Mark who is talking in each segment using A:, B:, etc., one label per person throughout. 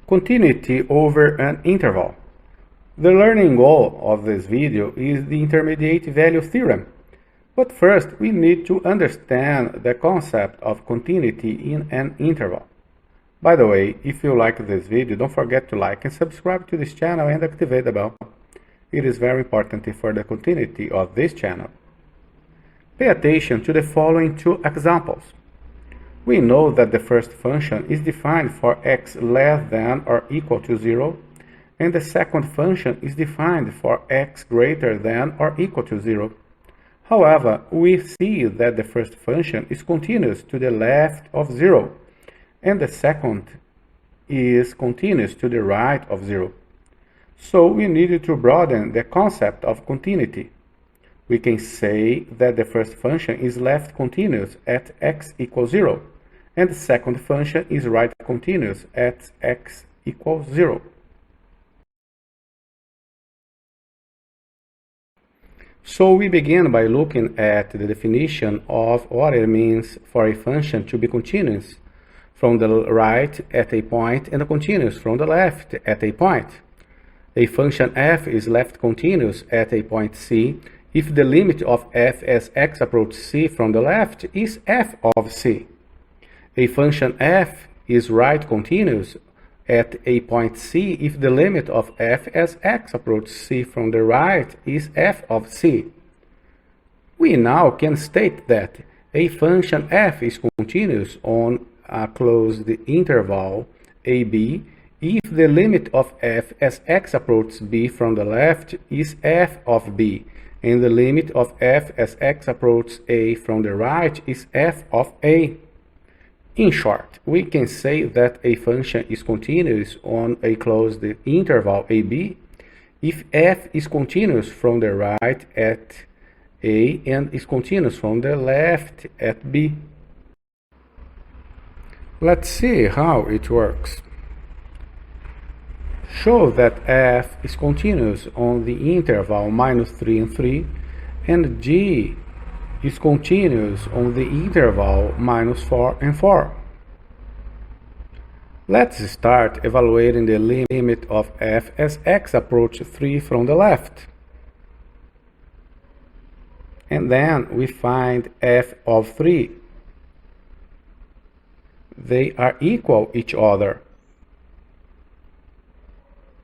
A: Continuity over an interval. The learning goal of this video is the Intermediate Value Theorem. But first, we need to understand the concept of continuity in an interval. By the way, if you like this video, don't forget to like and subscribe to this channel and activate the bell. It is very important for the continuity of this channel. Pay attention to the following two examples. We know that the first function is defined for x less than or equal to 0, and the second function is defined for x greater than or equal to 0. However, we see that the first function is continuous to the left of 0, and the second is continuous to the right of 0. So we need to broaden the concept of continuity. We can say that the first function is left continuous at x equals 0, and the second function is right continuous at x equals 0. So we begin by looking at the definition of what it means for a function to be continuous from the right at a point and continuous from the left at a point. A function f is left continuous at a point c if the limit of f as x approaches c from the left is f of c. A function f is right continuous at a point c if the limit of f as x approaches c from the right is f of c. We now can state that a function f is continuous on a closed interval ab if the limit of f as x approaches b from the left is f of b, and the limit of f as x approaches a from the right is f of a. In short, we can say that a function is continuous on a closed interval ab if f is continuous from the right at a and is continuous from the left at b. Let's see how it works. Show that f is continuous on the interval -3 and 3, and g is continuous on the interval -4 and 4. Let's start evaluating the limit of f as x approaches 3 from the left. And then we find f of 3. They are equal each other.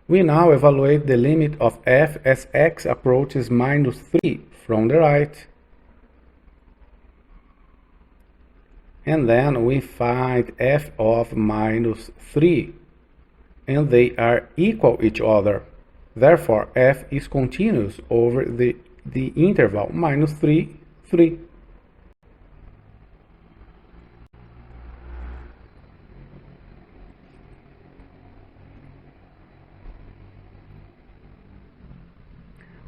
A: We now evaluate the limit of f as x approaches -3 from the right. And then we find f of -3, and they are equal each other. Therefore, f is continuous over the interval -3, 3.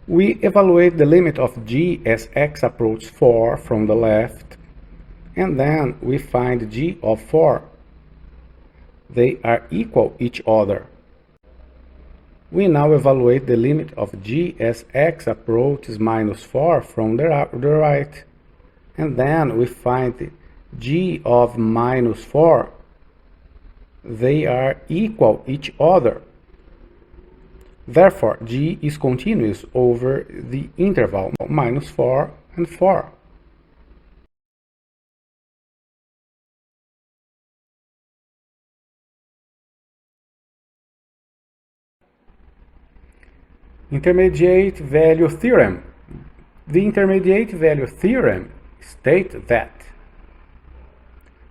A: We evaluate the limit of g as x approaches 4 from the left, and then we find g of 4. They are equal each other. We now evaluate the limit of g as x approaches -4 from the right, and then we find g of -4. They are equal each other. Therefore, g is continuous over the interval -4 and 4. Intermediate Value Theorem. The Intermediate Value Theorem states that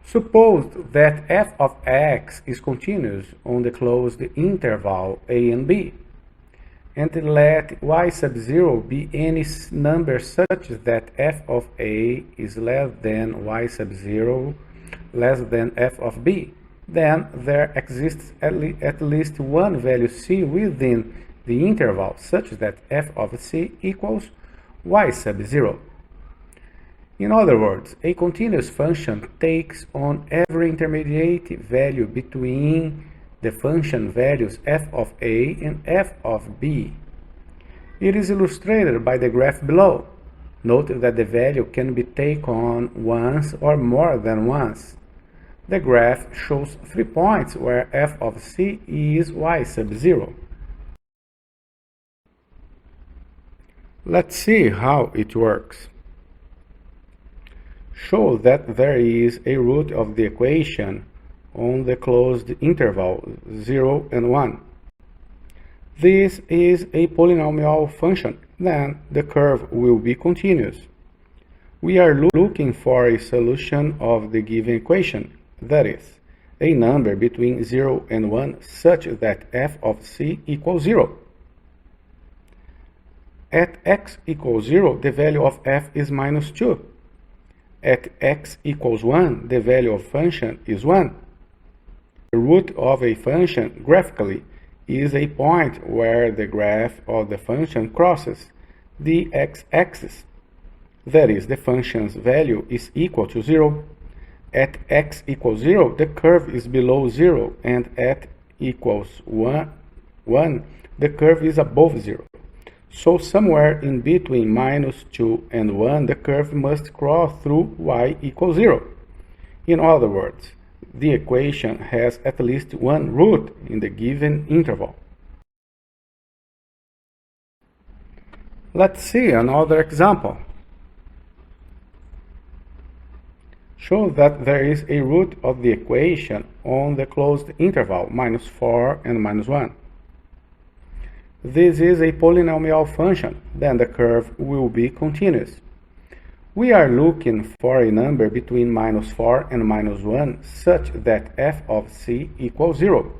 A: suppose that f of x is continuous on the closed interval a and b, and let y sub 0 be any number such that f of a is less than y sub 0 less than f of b, then there exists at least one value c within the interval such that f of c equals y sub 0. In other words, a continuous function takes on every intermediate value between the function values f of a and f of b. It is illustrated by the graph below. Note that the value can be taken on once or more than once. The graph shows 3 points where f of c is y sub 0. Let's see how it works. Show that there is a root of the equation on the closed interval 0 and 1. This is a polynomial function, then the curve will be continuous. We are looking for a solution of the given equation, that is, a number between 0 and 1 such that f of c equals 0. At x equals 0, the value of f is minus 2. At x equals 1, the value of function is 1. The root of a function, graphically, is a point where the graph of the function crosses the x-axis. That is, the function's value is equal to 0. At x equals 0, the curve is below 0, and at equals 1, the curve is above 0. So somewhere in between minus 2 and 1, the curve must cross through y equals 0. In other words, the equation has at least one root in the given interval. Let's see another example. Show that there is a root of the equation on the closed interval minus 4 and minus 1. This is a polynomial function, then the curve will be continuous. We are looking for a number between minus 4 and minus 1 such that f of c equals 0.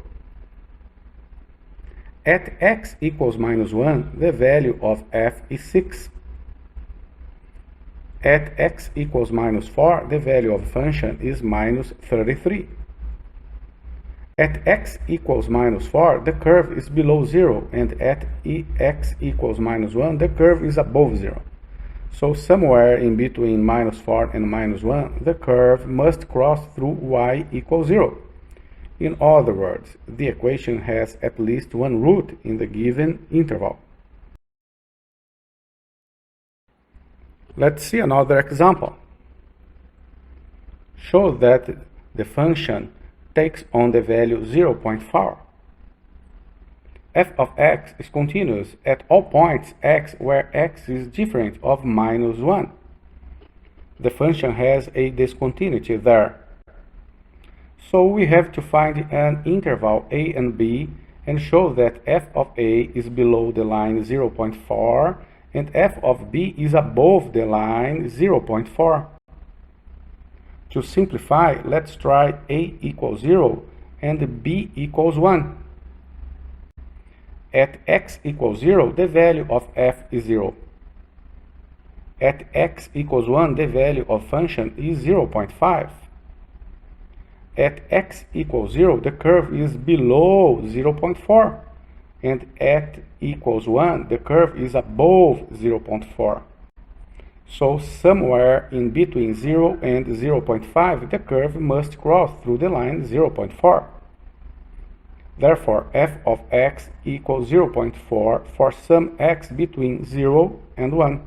A: At x equals minus 1, the value of f is 6. At x equals minus 4, the value of the function is minus 33. At x equals minus 4, the curve is below 0, and at x equals minus 1, the curve is above 0. So somewhere in between minus 4 and minus 1, the curve must cross through y equals 0. In other words, the equation has at least one root in the given interval. Let's see another example. Show that the function takes on the value 0.4. F of x is continuous at all points x where x is different of minus 1. The function has a discontinuity there. So we have to find an interval a and b and show that f of a is below the line 0.4 and f of b is above the line 0.4. To simplify, let's try a equals 0 and b equals 1. At x equals 0, the value of f is 0. At x equals 1, the value of function is 0.5. At x equals 0, the curve is below 0.4. And at equals 1, the curve is above 0.4. So somewhere in between 0 and 0.5, the curve must cross through the line 0.4. Therefore, f of x equals 0.4 for some x between 0 and 1.